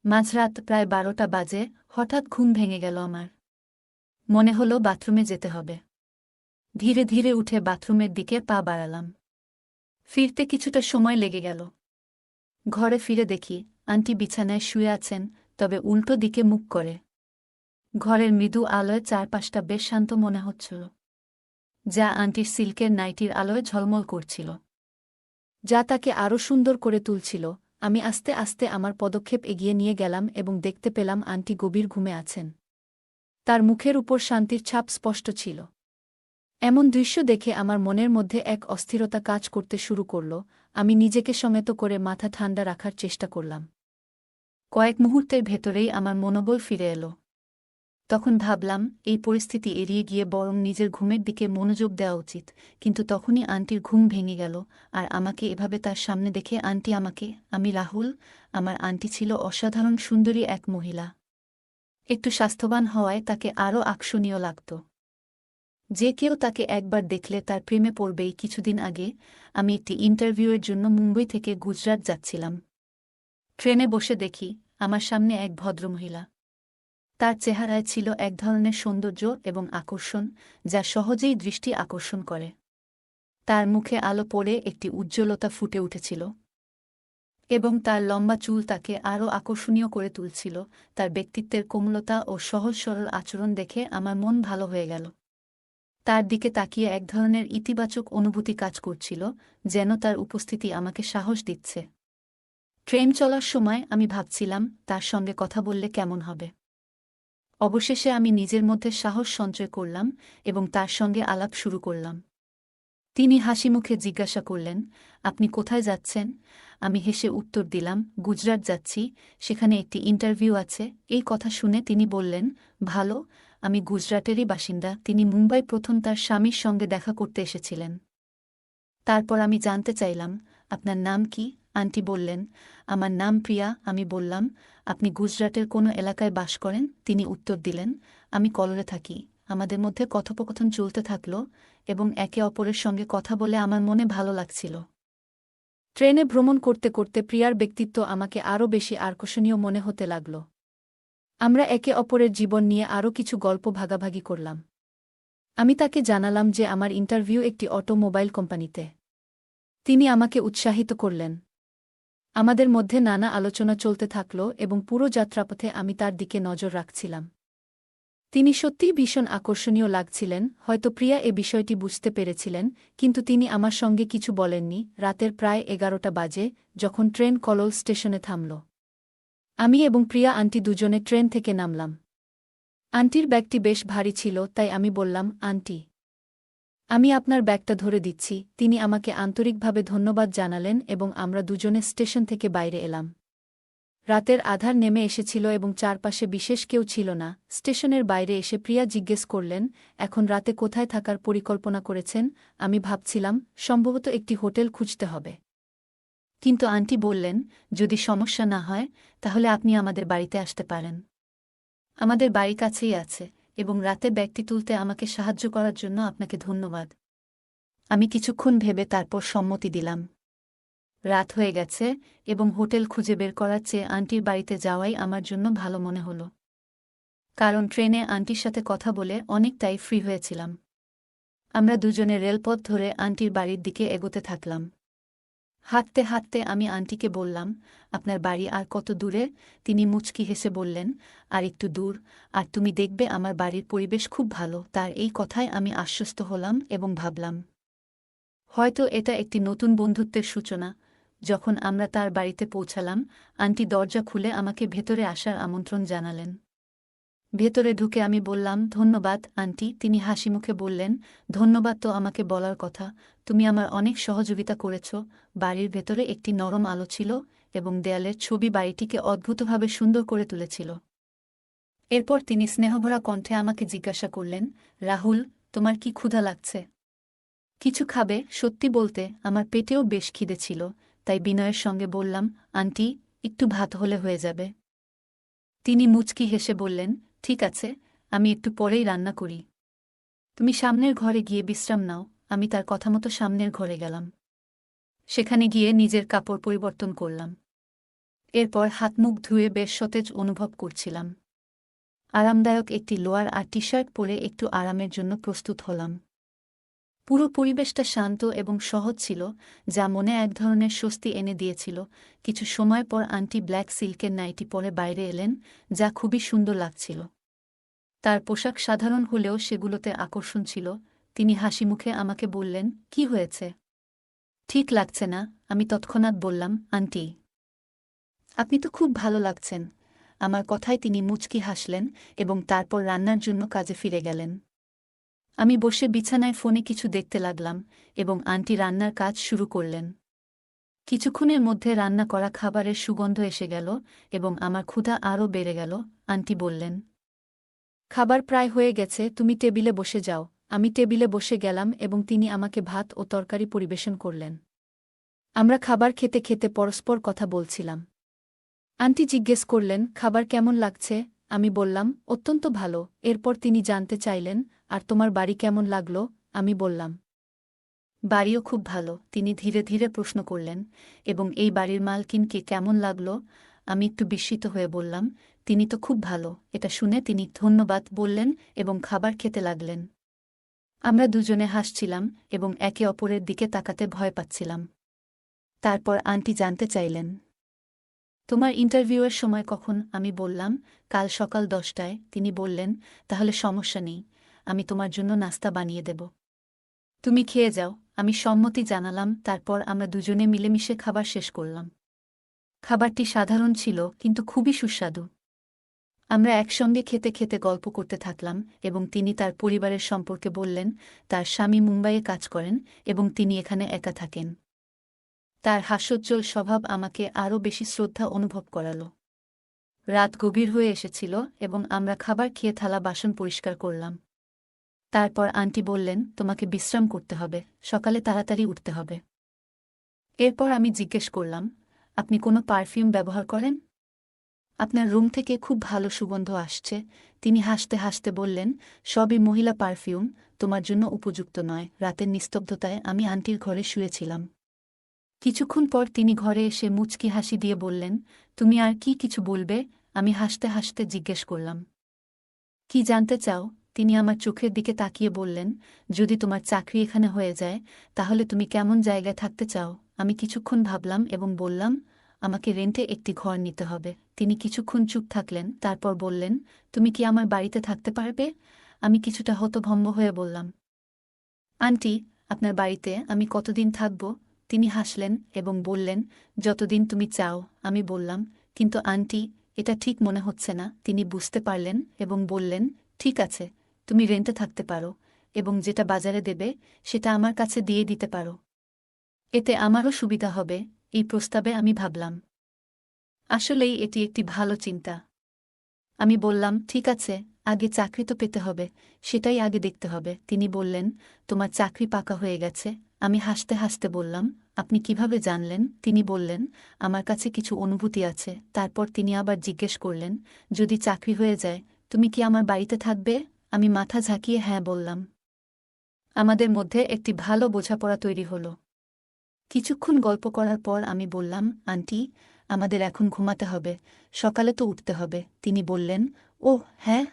মাঝরাত প্রায় 12টা বাজে। হঠাৎ ঘুম ভেঙে গেল আমার। মনে হলো বাথরুমে যেতে হবে। ধীরে ধীরে উঠে বাথরুমের দিকে পা বাড়ালাম। ফিরতে কিছুটা সময় লেগে গেল। ঘরে ফিরে দেখি আন্টি বিছানায় শুয়ে আছেন, তবে উল্টো দিকে মুখ করে। ঘরের মৃদু আলোয় চারপাশটা বেশ শান্ত মনে হচ্ছিল, যা আন্টির সিল্কের নাইটির আলোয় ঝলমল করছিল, যা তাকে আরও সুন্দর করে তুলছিল। আমি আস্তে আস্তে আমার পদক্ষেপ এগিয়ে নিয়ে গেলাম এবং দেখতে পেলাম আন্টি গভীর ঘুমে আছেন। তার মুখের উপর শান্তির ছাপ স্পষ্ট ছিল। এমন দৃশ্য দেখে আমার মনের মধ্যে এক অস্থিরতা কাজ করতে শুরু করল। আমি নিজেকে সংযত করে মাথা ঠান্ডা রাখার চেষ্টা করলাম। কয়েক মুহূর্তের ভেতরেই আমার মনোবল ফিরে এলো। তখন ভাবলাম, এই পরিস্থিতি এড়িয়ে গিয়ে বরং নিজের ঘুমের দিকে মনোযোগ দেওয়া উচিত। কিন্তু তখনই আন্টির ঘুম ভেঙে গেল, আর আমাকে এভাবে তার সামনে দেখে আন্টি আমাকে। আমি রাহুল। আমার আন্টি ছিল অসাধারণ সুন্দরী এক মহিলা। একটু স্বাস্থ্যবান হওয়ায় তাকে আরও আকর্ষণীয় লাগত। যে কেউ তাকে একবার দেখলে তার প্রেমে পড়বেই। কিছুদিন আগে আমি একটি ইন্টারভিউয়ের জন্য মুম্বই থেকে গুজরাট যাচ্ছিলাম। ট্রেনে বসে দেখি আমার সামনে এক ভদ্রমহিলা। তার চেহারায় ছিল এক ধরনের সৌন্দর্য এবং আকর্ষণ, যা সহজেই দৃষ্টি আকর্ষণ করে। তার মুখে আলো পড়ে একটি উজ্জ্বলতা ফুটে উঠেছিল, এবং তার লম্বা চুল তাকে আরও আকর্ষণীয় করে তুলছিল। তার ব্যক্তিত্বের কোমলতা ও সহজ সরল আচরণ দেখে আমার মন ভালো হয়ে গেল। তার দিকে তাকিয়ে এক ধরনের ইতিবাচক অনুভূতি কাজ করছিল, যেন তার উপস্থিতি আমাকে সাহস দিচ্ছে। ট্রেন চলার সময় আমি ভাবছিলাম, তার সঙ্গে কথা বললে কেমন হবে। অবশেষে আমি নিজের মধ্যে সাহস সঞ্চয় করলাম এবং তার সঙ্গে আলাপ শুরু করলাম। তিনি হাসিমুখে জিজ্ঞাসা করলেন, আপনি কোথায় যাচ্ছেন? আমি হেসে উত্তর দিলাম, গুজরাট যাচ্ছি, সেখানে একটি ইন্টারভিউ আছে। এই কথা শুনে তিনি বললেন, ভালো, আমি গুজরাটেরই বাসিন্দা। তিনি মুম্বাই প্রথম তার স্বামীর সঙ্গে দেখা করতে এসেছিলেন। তারপর আমি জানতে চাইলাম, আপনার নাম কি? আন্টি বললেন, আমার নাম প্রিয়া। আমি বললাম, আপনি গুজরাটের কোনো এলাকায় বাস করেন? তিনি উত্তর দিলেন, আমি কলোরে থাকি। আমাদের মধ্যে কথোপকথন চলতে থাকল, এবং একে অপরের সঙ্গে কথা বলে আমার মনে ভালো লাগছিল। ট্রেনে ভ্রমণ করতে করতে প্রিয়ার ব্যক্তিত্ব আমাকে আরও বেশি আকর্ষণীয় মনে হতে লাগল। আমরা একে অপরের জীবন নিয়ে আরও কিছু গল্প ভাগাভাগি করলাম। আমি তাকে জানালাম যে আমার ইন্টারভিউ একটি অটোমোবাইল কোম্পানিতে। তিনি আমাকে উৎসাহিত করলেন। আমাদের মধ্যে নানা আলোচনা চলতে থাকল, এবং পুরো যাত্রাপথে আমি তার দিকে নজর রাখছিলাম। তিনি সত্যিই ভীষণ আকর্ষণীয় লাগছিলেন। হয়তো প্রিয়া এ বিষয়টি বুঝতে পেরেছিলেন, কিন্তু তিনি আমার সঙ্গে কিছু বলেননি। রাতের প্রায় 11টা বাজে, যখন ট্রেন কলোল স্টেশনে থামল। আমি এবং প্রিয়া আন্টি দুজনে ট্রেন থেকে নামলাম। আন্টির ব্যাগটি বেশ ভারী ছিল, তাই আমি বললাম, আন্টি, আমি আপনার ব্যাগটা ধরে দিচ্ছি। তিনি আমাকে আন্তরিকভাবে ধন্যবাদ জানালেন এবং আমরা দুজনে স্টেশন থেকে বাইরে এলাম। রাতের আধার নেমে এসেছিল এবং চারপাশে বিশেষ কেউ ছিল না। স্টেশনের বাইরে এসে প্রিয়া জিজ্ঞেস করলেন, এখন রাতে কোথায় থাকার পরিকল্পনা করেছেন? আমি ভাবছিলাম, সম্ভবত একটি হোটেল খুঁজতে হবে। কিন্তু আন্টি বললেন, যদি সমস্যা না হয় তাহলে আপনি আমাদের বাড়িতে আসতে পারেন। আমাদের বাড়ি কাছেই আছে, এবং রাতে ব্যাগটি তুলতে আমাকে সাহায্য করার জন্য আপনাকে ধন্যবাদ। আমি কিছুক্ষণ ভেবে তারপর সম্মতি দিলাম। রাত হয়ে গেছে, এবং হোটেল খুঁজে বের করার চেয়ে আন্টির বাড়িতে যাওয়াই আমার জন্য ভালো মনে হলো, কারণ ট্রেনে আন্টির সাথে কথা বলে অনেকটাই ফ্রি হয়েছিলাম। আমরা দুজনে রেলপথ ধরে আন্টির বাড়ির দিকে এগোতে থাকলাম। হাঁটতে হাঁটতে আমি আন্টিকে বললাম, আপনার বাড়ি আর কত দূরে? তিনি মুচকি হেসে বললেন, আর একটু দূর, আর তুমি দেখবে আমার বাড়ির পরিবেশ খুব ভালো। তার এই কথায় আমি আশ্বস্ত হলাম এবং ভাবলাম, হয়তো এটা একটি নতুন বন্ধুত্বের সূচনা। যখন আমরা তার বাড়িতে পৌঁছালাম, আন্টি দরজা খুলে আমাকে ভেতরে আসার আমন্ত্রণ জানালেন। ভেতরে ঢুকে আমি বললাম, ধন্যবাদ আন্টি। তিনি হাসিমুখে বললেন, ধন্যবাদ তো আমাকে বলার কথা, তুমি আমার অনেক সহযোগিতা করেছ। বাড়ির ভেতরে একটি নরম আলো ছিল, এবং দেয়ালের ছবি বাড়িটিকে অদ্ভুতভাবে সুন্দর করে তুলেছিল। এরপর তিনি স্নেহভরা কণ্ঠে আমাকে জিজ্ঞাসা করলেন, রাহুল, তোমার কি ক্ষুধা লাগছে? কিছু খাবে? সত্যি বলতে আমার পেটেও বেশ খিদে ছিল, তাই বিনয়ের সঙ্গে বললাম, আন্টি, একটু ভাত হলে হয়ে যাবে। তিনি মুচকি হেসে বললেন, ঠিক আছে, আমি একটু পরেই রান্না করি। তুমি সামনের ঘরে গিয়ে বিশ্রাম নাও। আমি তার কথামতো সামনের ঘরে গেলাম। সেখানে গিয়ে নিজের কাপড় পরিবর্তন করলাম। এরপর হাত মুখ ধুয়ে বেশ সতেজ অনুভব করছিলাম। আরামদায়ক একটি লোয়ার আর টি শার্ট পরে একটু আরামের জন্য প্রস্তুত হলাম। পুরো পরিবেশটা শান্ত এবং সহজ ছিল, যা মনে এক ধরনের স্বস্তি এনে দিয়েছিল। কিছু সময় পর আন্টি ব্ল্যাক সিল্কের নাইটি পরে বাইরে এলেন, যা খুবই সুন্দর লাগছিল। তার পোশাক সাধারণ হলেও সেগুলোতে আকর্ষণ ছিল। তিনি হাসিমুখে আমাকে বললেন, কি হয়েছে? ঠিক লাগছে না? আমি তৎক্ষণাৎ বললাম, আন্টি, আপনি তো খুব ভালো লাগছেন। আমার কথায় তিনি মুচকি হাসলেন এবং তারপর রান্নার জন্য কাজে ফিরে গেলেন। আমি বসে বিছানায় ফোনে কিছু দেখতে লাগলাম এবং আন্টি রান্নার কাজ শুরু করলেন। কিছুক্ষণের মধ্যে রান্না করা খাবারের সুগন্ধ এসে গেল এবং আমার ক্ষুধা আরও বেড়ে গেল। আন্টি বললেন, খাবার প্রায় হয়ে গেছে, তুমি টেবিলে বসে যাও। আমি টেবিলে বসে গেলাম এবং তিনি আমাকে ভাত ও তরকারি পরিবেশন করলেন। আমরা খাবার খেতে খেতে পরস্পর কথা বলছিলাম। আন্টি জিজ্ঞেস করলেন, খাবার কেমন লাগছে? আমি বললাম, অত্যন্ত ভালো। এরপর তিনি জানতে চাইলেন, আর তোমার বাড়ি কেমন লাগলো? আমি বললাম, বাড়িও খুব ভালো। তিনি ধীরে ধীরে প্রশ্ন করলেন, এবং এই বাড়ির মালকিনকে কেমন লাগলো? আমি একটু বিস্মিত হয়ে বললাম, তিনি তো খুব ভালো। এটা শুনে তিনি ধন্যবাদ বললেন এবং খাবার খেতে লাগলেন। আমরা দুজনে হাসছিলাম এবং একে অপরের দিকে তাকাতে ভয় পাচ্ছিলাম। তারপর আন্টি জানতে চাইলেন, তোমার ইন্টারভিউয়ের সময় কখন? আমি বললাম, কাল সকাল 10টায়। তিনি বললেন, তাহলে সমস্যা নেই, আমি তোমার জন্য নাস্তা বানিয়ে দেব, তুমি খেয়ে যাও। আমি সম্মতি জানালাম। তারপর আমরা দুজনে মিলেমিশে খাবার শেষ করলাম। খাবারটি সাধারণ ছিল, কিন্তু খুবই সুস্বাদু। আমরা একসঙ্গে খেতে খেতে গল্প করতে থাকলাম এবং তিনি তার পরিবারের সম্পর্কে বললেন। তার স্বামী মুম্বাইয়ে কাজ করেন এবং তিনি এখানে একা থাকেন। তার হাস্যোজ্জ্বল স্বভাব আমাকে আরও বেশি শ্রদ্ধা অনুভব করাল। রাত গভীর হয়ে এসেছিল এবং আমরা খাবার খেয়ে থালা বাসন পরিষ্কার করলাম। তারপর আন্টি বললেন, তোমাকে বিশ্রাম করতে হবে, সকালে তাড়াতাড়ি উঠতে হবে। এরপর আমি জিজ্ঞেস করলাম, আপনি কোনো পারফিউম ব্যবহার করেন? আপনার রুম থেকে খুব ভালো সুগন্ধ আসছে। তিনি হাসতে হাসতে বললেন, সবই মহিলা পারফিউম, তোমার জন্য উপযুক্ত নয়। রাতের নিস্তব্ধতায় আমি আন্টির ঘরে শুয়েছিলাম। কিছুক্ষণ পর তিনি ঘরে এসে মুচকি হাসি দিয়ে বললেন, তুমি আর কি কিছু বলবে? আমি হাসতে হাসতে জিজ্ঞেস করলাম, কি জানতে চাও? তিনি আমার চোখের দিকে তাকিয়ে বললেন, যদি তোমার চাকরি এখানে হয়ে যায়, তাহলে তুমি কেমন জায়গায় থাকতে চাও? আমি কিছুক্ষণ ভাবলাম এবং বললাম, আমাকে রেন্টে একটি ঘর নিতে হবে। তিনি কিছুক্ষণ চুপ থাকলেন, তারপর বললেন, তুমি কি আমার বাড়িতে থাকতে পারবে? আমি কিছুটা হতভম্ব হয়ে বললাম, আন্টি, আপনার বাড়িতে আমি কতদিন থাকব? তিনি হাসলেন এবং বললেন, যতদিন তুমি চাও। আমি বললাম, কিন্তু আন্টি, এটা ঠিক মনে হচ্ছে না। তিনি বুঝতে পারলেন এবং বললেন, ঠিক আছে, তুমি রেন্টে থাকতে পারো এবং যেটা বাজারে দেবে সেটা আমার কাছে দিয়ে দিতে পারো। এতে আমারও সুবিধা হবে। এই প্রস্তাবে আমি ভাবলাম, আসলেই এটি একটি ভালো চিন্তা। আমি বললাম, ঠিক আছে, আগে চাকরি তো পেতে হবে, সেটাই আগে দেখতে হবে। তিনি বললেন, তোমার চাকরি পাকা হয়ে গেছে। আমি হাসতে হাসতে বললাম, আপনি কিভাবে জানলেন? তিনি বললেন, আমার কাছে কিছু অনুভূতি আছে। তারপর তিনি আবার জিজ্ঞেস করলেন, যদি চাকরি হয়ে যায়, তুমি কি আমার বাড়িতে থাকবে? আমি মাথা ঝাঁকিয়ে হ্যাঁ বললাম। আমাদের মধ্যে একটি ভালো বোঝাপড়া তৈরি হল। কিছুক্ষণ গল্প করার পর আমি বললাম, আন্টি, আমাদের এখন ঘুমাতে হবে, সকালে তো উঠতে হবে। তিনি বললেন, ও হ্যাঁ,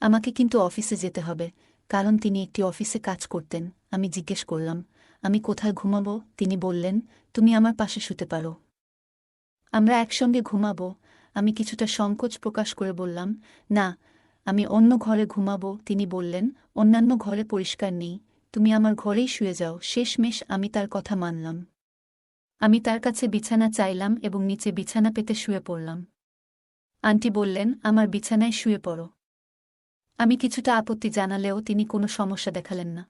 আমাকে কিন্তু অফিসে যেতে হবে, কারণ তিনি একটি অফিসে কাজ করতেন। আমি জিজ্ঞেস করলাম, আমি কোথায় ঘুমাবো? তিনি বললেন, তুমি আমার পাশে শুতে পারো, আমরা একসঙ্গে ঘুমাবো। আমি কিছুটা সংকোচ প্রকাশ করে বললাম, না, আমি অন্য ঘরে ঘুমাবো। তিনি বললেন, অন্যান্য ঘরে পরিষ্কার নেই, তুমি আমার ঘরেই শুয়ে যাও। শেষমেশ আমি তার কথা মানলাম। আমি তার কাছে বিছানা চাইলাম এবং নিচে বিছানা পেতে শুয়ে পড়লাম। আন্টি বললেন, আমার বিছানায় শুয়ে পড়ো। আমি কিছুটা আপত্তি জানালেও তিনি কোনো সমস্যা দেখালেন না।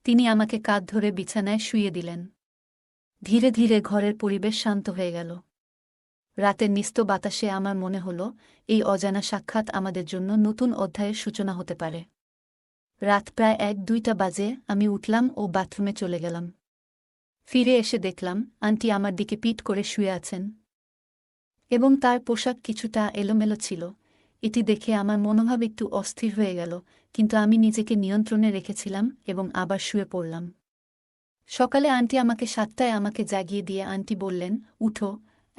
তিনি আমাকে কাঁধ ধরে বিছানায় শুইয়ে দিলেন। ধীরে ধীরে ঘরের পরিবেশ শান্ত হয়ে গেল। রাতের নিস্ত বাতাসে আমার মনে হল, এই অজানা সাক্ষাৎ আমাদের জন্য নতুন অধ্যায়ের সূচনা হতে পারে। রাত প্রায় 1-2টা বাজে। আমি উঠলাম ও বাথরুমে চলে গেলাম। ফিরে এসে দেখলাম, আন্টি আমার দিকে পিঠ করে শুয়ে আছেন এবং তার পোশাক কিছুটা এলোমেলো ছিল। এটি দেখে আমার মনোভাব একটু অস্থির হয়ে গেল, কিন্তু আমি নিজেকে নিয়ন্ত্রণে রেখেছিলাম এবং আবার শুয়ে পড়লাম। সকালে আন্টি আমাকে 7টায় জাগিয়ে দিয়ে আন্টি বললেন, উঠো,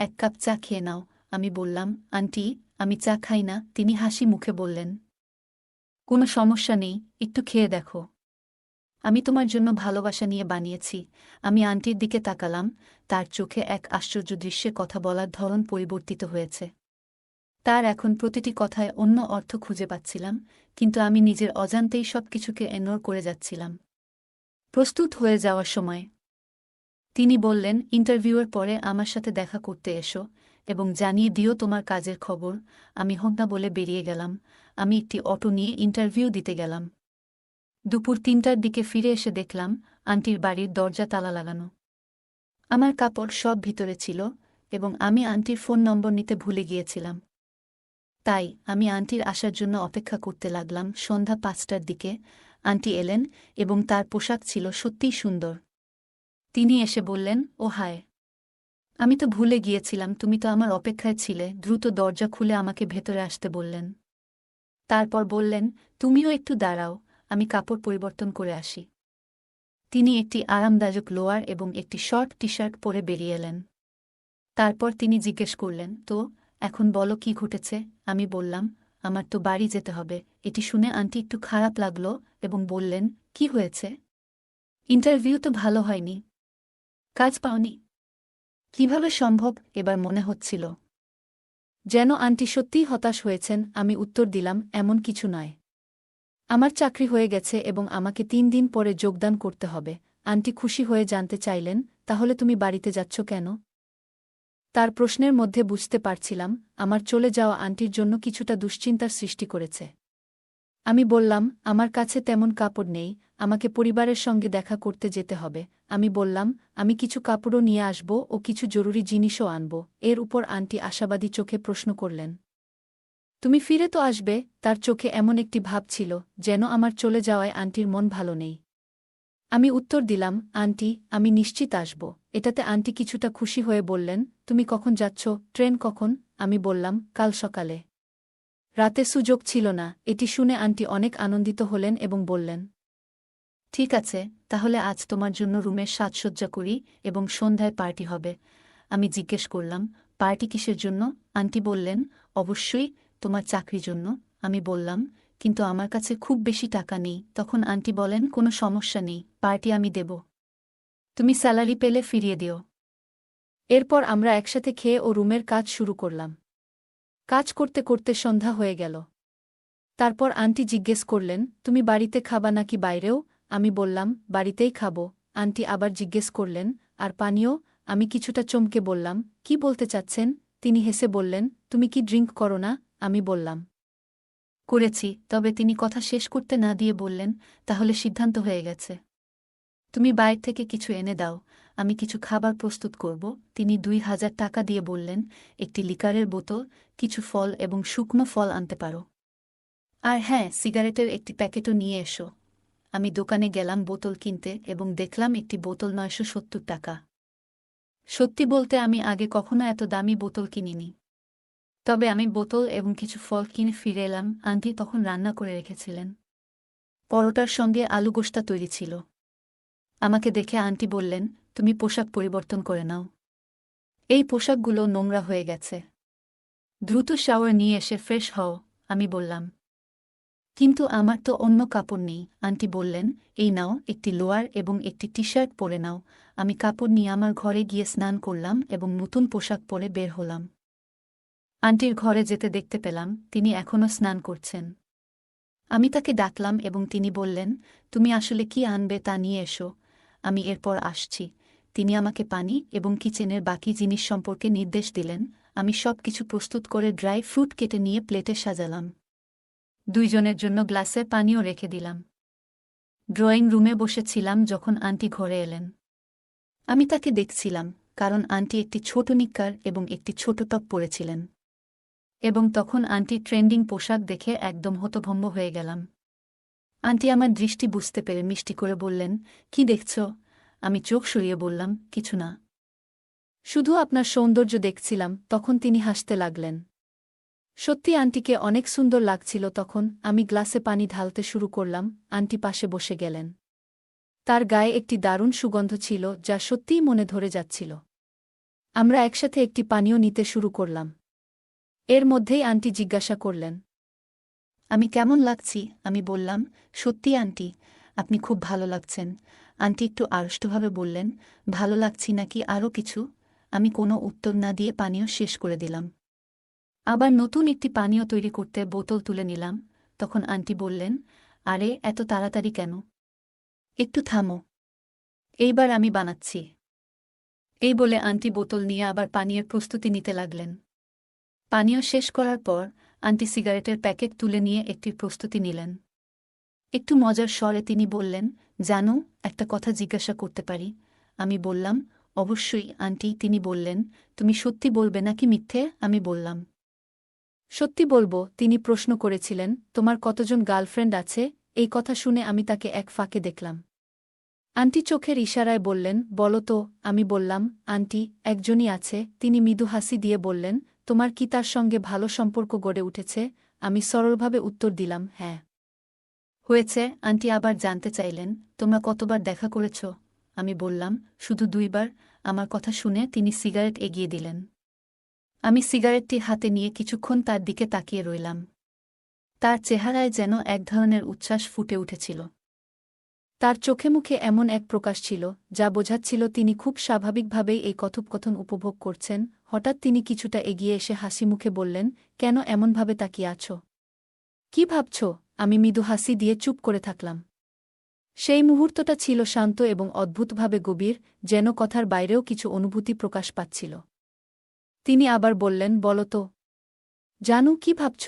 এক কাপ চা খেয়ে নাও। আমি বললাম, আন্টি, আমি চা খাই না। তিনি হাসি মুখে বললেন, কোনো সমস্যা নেই, একটু খেয়ে দেখো। আমি তোমার জন্য ভালোবাসা নিয়ে বানিয়েছি। আমি আন্টির দিকে তাকালাম, তার চোখে এক আশ্চর্য দৃশ্যে কথা বলার ধরন পরিবর্তিত হয়েছে। তার এখন প্রতিটি কথায় অন্য অর্থ খুঁজে পাচ্ছিলাম, কিন্তু আমি নিজের অজান্তেই সব কিছুকে ইগনোর করে যাচ্ছিলাম। প্রস্তুত হয়ে যাওয়ার সময় তিনি বললেন, ইন্টারভিউয়ের পরে আমার সাথে দেখা করতে এসো এবং জানিয়ে দিও তোমার কাজের খবর। আমি হন্না বলে বেরিয়ে গেলাম। আমি একটি অটো নিয়ে ইন্টারভিউ দিতে গেলাম। দুপুর ৩টার দিকে ফিরে এসে দেখলাম আন্টির বাড়ির দরজা তালা লাগানো। আমার কাপড় সব ভিতরে ছিল এবং আমি আন্টির ফোন নম্বর নিতে ভুলে গিয়েছিলাম। তাই আমি আন্টির আসার জন্য অপেক্ষা করতে লাগলাম। সন্ধ্যা ৫টার দিকে আন্টি এলেন এবং তার পোশাক ছিল সত্যিই সুন্দর। তিনি এসে বললেন, ও হায়, আমি তো ভুলে গিয়েছিলাম, তুমি তো আমার অপেক্ষায় ছিলে। দ্রুত দরজা খুলে আমাকে ভেতরে আসতে বললেন। তারপর বললেন, তুমিও একটু দাঁড়াও, আমি কাপড় পরিবর্তন করে আসি। তিনি একটি আরামদায়ক লোয়ার এবং একটি শর্ট টি শার্ট পরে বেরিয়ে এলেন। তারপর তিনি জিজ্ঞেস করলেন, তো এখন বলো কি ঘটেছে। আমি বললাম, আমার তো বাড়ি যেতে হবে। এটি শুনে আন্টি একটু খারাপ লাগল এবং বললেন, কি হয়েছে? ইন্টারভিউ তো ভালো হয়নি। কাজ পাওনি? কিভাবে সম্ভব? এবার মনে হচ্ছিল যেন আন্টি সত্যিই হতাশ হয়েছেন। আমি উত্তর দিলাম, এমন কিছু নয়। আমার চাকরি হয়ে গেছে এবং আমাকে ৩ দিন পরে যোগদান করতে হবে। আন্টি খুশি হয়ে জানতে চাইলেন, তাহলে তুমি বাড়িতে যাচ্ছ কেন? তার প্রশ্নের মধ্যে বুঝতে পারছিলাম আমার চলে যাওয়া আন্টির জন্য কিছুটা দুশ্চিন্তার সৃষ্টি করেছে। আমি বললাম, আমার কাছে তেমন কাপড় নেই, আমাকে পরিবারের সঙ্গে দেখা করতে যেতে হবে। আমি বললাম, আমি কিছু কাপড়ও নিয়ে আসব ও কিছু জরুরি জিনিসও আনব। এর উপর আন্টি আশাবাদী চোখে প্রশ্ন করলেন, তুমি ফিরে তো আসবে? তার চোখে এমন একটি ভাব ছিল যেন আমার চলে যাওয়ায় আন্টির মন ভালো নেই। আমি উত্তর দিলাম, আন্টি, আমি নিশ্চিত আসব। এটাতে আন্টি কিছুটা খুশি হয়ে বললেন, তুমি কখন যাচ্ছ? ট্রেন কখন? আমি বললাম, কাল সকালে। রাতে সুযোগ ছিল না। এটি শুনে আন্টি অনেক আনন্দিত হলেন এবং বললেন, ঠিক আছে, তাহলে আজ তোমার জন্য রুমের সাজসজ্জা করি এবং সন্ধ্যায় পার্টি হবে। আমি জিজ্ঞেস করলাম, পার্টি কিসের জন্য? আন্টি বললেন, অবশ্যই তোমার চাকরির জন্য। আমি বললাম, কিন্তু আমার কাছে খুব বেশি টাকা নেই। তখন আন্টি বলেন, কোনো সমস্যা নেই, পার্টি আমি দেব। তুমি স্যালারি পেলে ফিরিয়ে দিও। এরপর আমরা একসাথে খেয়ে ও রুমের কাজ শুরু করলাম। কাজ করতে করতে সন্ধ্যা হয়ে গেল। তারপর আন্টি জিজ্ঞেস করলেন, তুমি বাড়িতে খাবা নাকি বাইরেও? আমি বললাম, বাড়িতেই খাবো। আন্টি আবার জিজ্ঞেস করলেন, আর পানীয়? আমি কিছুটা চমকে বললাম, কি বলতে চাচ্ছেন? তিনি হেসে বললেন, তুমি কি ড্রিঙ্ক করো না? আমি বললাম, করেছি। তবে তিনি কথা শেষ করতে না দিয়ে বললেন, তাহলে সিদ্ধান্ত হয়ে গেছে। তুমি বাইরে থেকে কিছু এনে দাও, আমি কিছু খাবার প্রস্তুত করব। তিনি ২,০০০ টাকা দিয়ে বললেন, একটি লিকারের বোতল, কিছু ফল এবং শুকনো ফল আনতে পারো। আর হ্যাঁ, সিগারেটের একটি প্যাকেটও নিয়ে এসো। আমি দোকানে গেলাম বোতল কিনতে এবং দেখলাম একটি বোতল ৯৭০ টাকা। সত্যি বলতে আমি আগে কখনো এত দামি বোতল কিনিনি। তবে আমি বোতল এবং কিছু ফল কিনে ফিরে এলাম। আন্টি তখন রান্না করে রেখেছিলেন। পরোটার সঙ্গে আলু গোশতা তৈরি ছিল। আমাকে দেখে আন্টি বললেন, তুমি পোশাক পরিবর্তন করে নাও। এই পোশাকগুলো নোংরা হয়ে গেছে। দ্রুত শাওয়ার নিয়ে এসে ফ্রেশ হও। আমি বললাম, কিন্তু আমার তো অন্য কাপড় নেই। আন্টি বললেন, এই নাও, একটি লোয়ার এবং একটি টি শার্ট পরে নাও। আমি কাপড় নিয়ে আমার ঘরে গিয়ে স্নান করলাম এবং নতুন পোশাক পরে বের হলাম। আন্টির ঘরে যেতে দেখতে পেলাম তিনি এখনও স্নান করছেন। আমি তাকে ডাকলাম এবং তিনি বললেন, তুমি আসলে কি আনবে তা নিয়ে এসো, আমি এরপর আসছি। তিনি আমাকে পানি এবং কিচেনের বাকি জিনিস সম্পর্কে নির্দেশ দিলেন। আমি সব কিছু প্রস্তুত করে ড্রাই ফ্রুট কেটে নিয়ে প্লেটে সাজালাম। ২ জনের জন্য গ্লাসে পানিও রেখে দিলাম। ড্রয়িং রুমে বসেছিলাম যখন আন্টি ঘরে এলেন। আমি তাকে দেখছিলাম, কারণ আন্টি একটি ছোট নিক্কার এবং একটি ছোট টপ পরেছিলেন। এবং তখন আন্টি ট্রেন্ডিং পোশাক দেখে একদম হতভম্ব হয়ে গেলাম। আন্টি আমার দৃষ্টি বুঝতে পেরে মিষ্টি করে বললেন, কি দেখছ? আমি চোখ সরিয়ে বললাম, কিছু না, শুধু আপনার সৌন্দর্য দেখছিলাম। তখন তিনি হাসতে লাগলেন। সত্যি আন্টিকে অনেক সুন্দর লাগছিল তখন। আমি গ্লাসে পানি ঢালতে শুরু করলাম। আন্টি পাশে বসে গেলেন। তার গায়ে একটি দারুণ সুগন্ধ ছিল যা সত্যিই মনে ধরে যাচ্ছিল। আমরা একসাথে একটি পানীয় নিতে শুরু করলাম। এর মধ্যেই আন্টি জিজ্ঞাসা করলেন, আমি কেমন লাগছি? আমি বললাম, সত্যি আন্টি, আপনি খুব ভালো লাগছেন। আন্টি একটু আড়ষ্টভাবে বললেন, ভালো লাগছি নাকি আরও কিছু? আমি কোনো উত্তর না দিয়ে পানীয় শেষ করে দিলাম। আবার নতুন একটি পানীয় তৈরি করতে বোতল তুলে নিলাম। তখন আন্টি বললেন, আরে এত তাড়াতাড়ি কেন? একটু থামো, এইবার আমি বানাচ্ছি। এই বলে আন্টি বোতল নিয়ে আবার পানীয়ের প্রস্তুতি নিতে লাগলেন। পানীয় শেষ করার পর আন্টি সিগারেটের প্যাকেট তুলে নিয়ে একটির প্রস্তুতি নিলেন। একটু মজার স্বরে তিনি বললেন, জানো, একটা কথা জিজ্ঞাসা করতে পারি? আমি বললাম, অবশ্যই আন্টি। তিনি বললেন, তুমি সত্যি বলবে নাকি মিথ্যে? আমি বললাম, সত্যি বলবো। তিনি প্রশ্ন করেছিলেন, তোমার কতজন গার্লফ্রেন্ড আছে? এই কথা শুনে আমি তাকে এক ফাঁকে দেখলাম। আন্টি চোখের ইশারায় বললেন, বলো তো। আমি বললাম, আন্টি, একজনই আছে। তিনি মৃদু হাসি দিয়ে বললেন, তোমার কি তার সঙ্গে ভালো সম্পর্ক গড়ে উঠেছে? আমি সরলভাবে উত্তর দিলাম, হ্যাঁ। হয়েছে। আন্টি আবার জানতে চাইলেন, তোমরা কতবার দেখা করেছ? আমি বললাম, শুধু 2বার। আমার কথা শুনে তিনি সিগারেট এগিয়ে দিলেন। আমি সিগারেটটি হাতে নিয়ে কিছুক্ষণ তার দিকে তাকিয়ে রইলাম। তার চেহারায় যেন এক ধরনের উচ্ছ্বাস ফুটে উঠেছিল। তার চোখে মুখে এমন এক প্রকাশ ছিল, যা বোঝাচ্ছিল তিনি খুব স্বাভাবিকভাবেই এই কথোপকথন উপভোগ করছেন। হঠাৎ তিনি কিছুটা এগিয়ে এসে হাসি মুখে বললেন, কেন এমনভাবে তাকিয়ে আছো? কি ভাবছ? আমি মৃদু হাসি দিয়ে চুপ করে থাকলাম। সেই মুহূর্তটা ছিল শান্ত এবং অদ্ভুতভাবে গভীর, যেন কথার বাইরেও কিছু অনুভূতি প্রকাশ পাচ্ছিল। তিনি আবার বললেন, বলো তো। জানু, কি ভাবছ?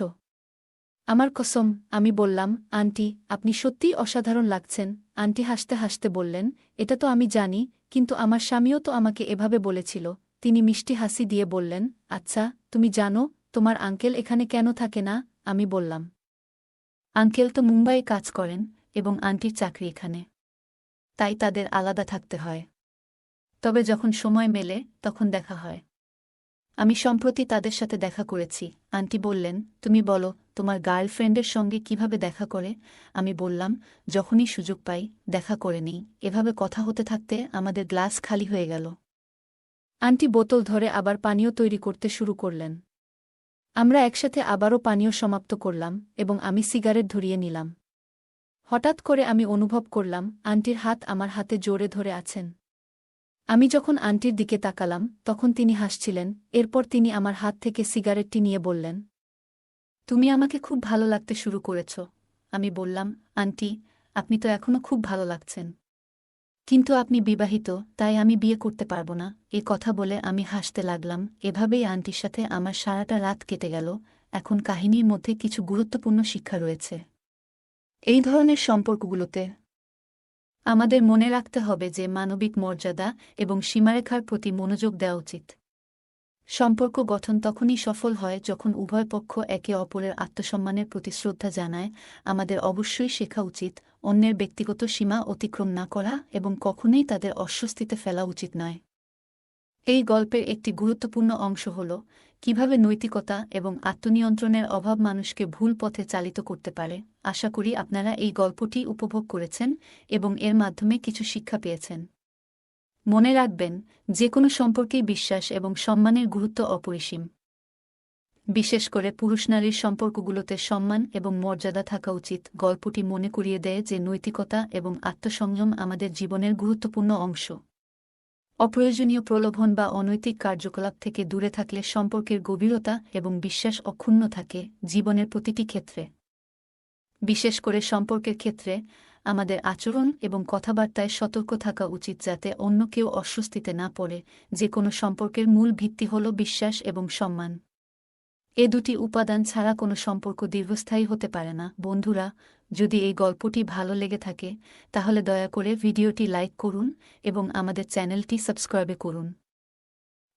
আমার কসম। আমি বললাম, আন্টি, আপনি সত্যিই অসাধারণ লাগছেন। আন্টি হাসতে হাসতে বললেন, এটা তো আমি জানি, কিন্তু আমার স্বামীও তো আমাকে এভাবে বলেছিল। তিনি মিষ্টি হাসি দিয়ে বললেন, আচ্ছা, তুমি জানো তোমার আঙ্কেল এখানে কেন থাকে না? আমি বললাম, আঙ্কেল তো মুম্বাইয়ে কাজ করেন এবং আন্টির চাকরি এখানে, তাই তাদের আলাদা থাকতে হয়। তবে যখন সময় মেলে তখন দেখা হয়। আমি সম্প্রতি তাদের সাথে দেখা করেছি। আন্টি বললেন, তুমি বলো, তোমার গার্লফ্রেন্ডের সঙ্গে কিভাবে দেখা করে? আমি বললাম, যখনই সুযোগ পাই দেখা করে নিই। এভাবে কথা হতে থাকতে আমাদের গ্লাস খালি হয়ে গেল। আন্টি বোতল ধরে আবার পানীয় তৈরি করতে শুরু করলেন। আমরা একসাথে আবারও পানীয় সমাপ্ত করলাম এবং আমি সিগারেট ধরিয়ে নিলাম। হঠাৎ করে আমি অনুভব করলাম আন্টির হাত আমার হাতে জোরে ধরে আছেন। আমি যখন আন্টির দিকে তাকালাম তখন তিনি হাসছিলেন। এরপর তিনি আমার হাত থেকে সিগারেটটি নিয়ে বললেন, তুমি আমাকে খুব ভালো লাগতে শুরু করেছ। আমি বললাম, আন্টি, আপনি তো এখনও খুব ভালো লাগছেন। কিন্তু আপনি বিবাহিত, তাই আমি বিয়ে করতে পারব না। এ কথা বলে আমি হাসতে লাগলাম। এভাবেই আন্টির সাথে আমার সারাটা রাত কেটে গেল। এখন কাহিনীর মধ্যে কিছু গুরুত্বপূর্ণ শিক্ষা রয়েছে। এই ধরনের সম্পর্কগুলোতে আমাদের মনে রাখতে হবে যে মানবিক মর্যাদা এবং সীমারেখার প্রতি মনোযোগ দেওয়া উচিত। সম্পর্ক গঠন তখনই সফল হয় যখন উভয় পক্ষ একে অপরের আত্মসম্মানের প্রতি শ্রদ্ধা জানায়। আমাদের অবশ্যই শেখা উচিত অন্যের ব্যক্তিগত সীমা অতিক্রম না করা এবং কখনোই তাদের অস্বস্তিতে ফেলা উচিত নয়। এই গল্পের একটি গুরুত্বপূর্ণ অংশ হল কিভাবে নৈতিকতা এবং আত্মনিয়ন্ত্রণের অভাব মানুষকে ভুল পথে চালিত করতে পারে। আশা করি আপনারা এই গল্পটি উপভোগ করেছেন এবং এর মাধ্যমে কিছু শিক্ষা পেয়েছেন। মনে রাখবেন, যে কোনো সম্পর্কেই বিশ্বাস এবং সম্মানের গুরুত্ব অপরিসীম। বিশেষ করে পুরুষ নারীর সম্পর্কগুলোতে সম্মান এবং মর্যাদা থাকা উচিত। গল্পটি মনে করিয়ে দেয় যে নৈতিকতা এবং আত্মসংযম আমাদের জীবনের গুরুত্বপূর্ণ অংশ। অপ্রয়োজনীয় প্রলোভন বা অনৈতিক কার্যকলাপ থেকে দূরে থাকলে সম্পর্কের গভীরতা এবং বিশ্বাস অক্ষুণ্ণ থাকে জীবনের প্রতিটি ক্ষেত্রে। বিশেষ করে সম্পর্কের ক্ষেত্রে আমাদের আচরণ এবং কথাবার্তায় সতর্ক থাকা উচিত যাতে অন্য কেউ অস্বস্তিতে না পড়ে। যে কোনো সম্পর্কের মূল ভিত্তি হল বিশ্বাস এবং সম্মান। এ দুটি উপাদান ছাড়া কোনো সম্পর্ক দীর্ঘস্থায়ী হতে পারে না। বন্ধুরা, যদি এই গল্পটি ভালো লেগে থাকে তাহলে দয়া করে ভিডিওটি লাইক করুন এবং আমাদের চ্যানেলটি সাবস্ক্রাইব করুন।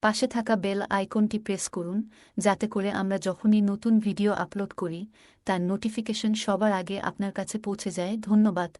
পাশে থাকা বেল আইকনটি প্রেস করুন যাতে করে আমরা যখনই নতুন ভিডিও আপলোড করি তার নোটিফিকেশন সবার আগে আপনার কাছে পৌঁছে যায়। ধন্যবাদ।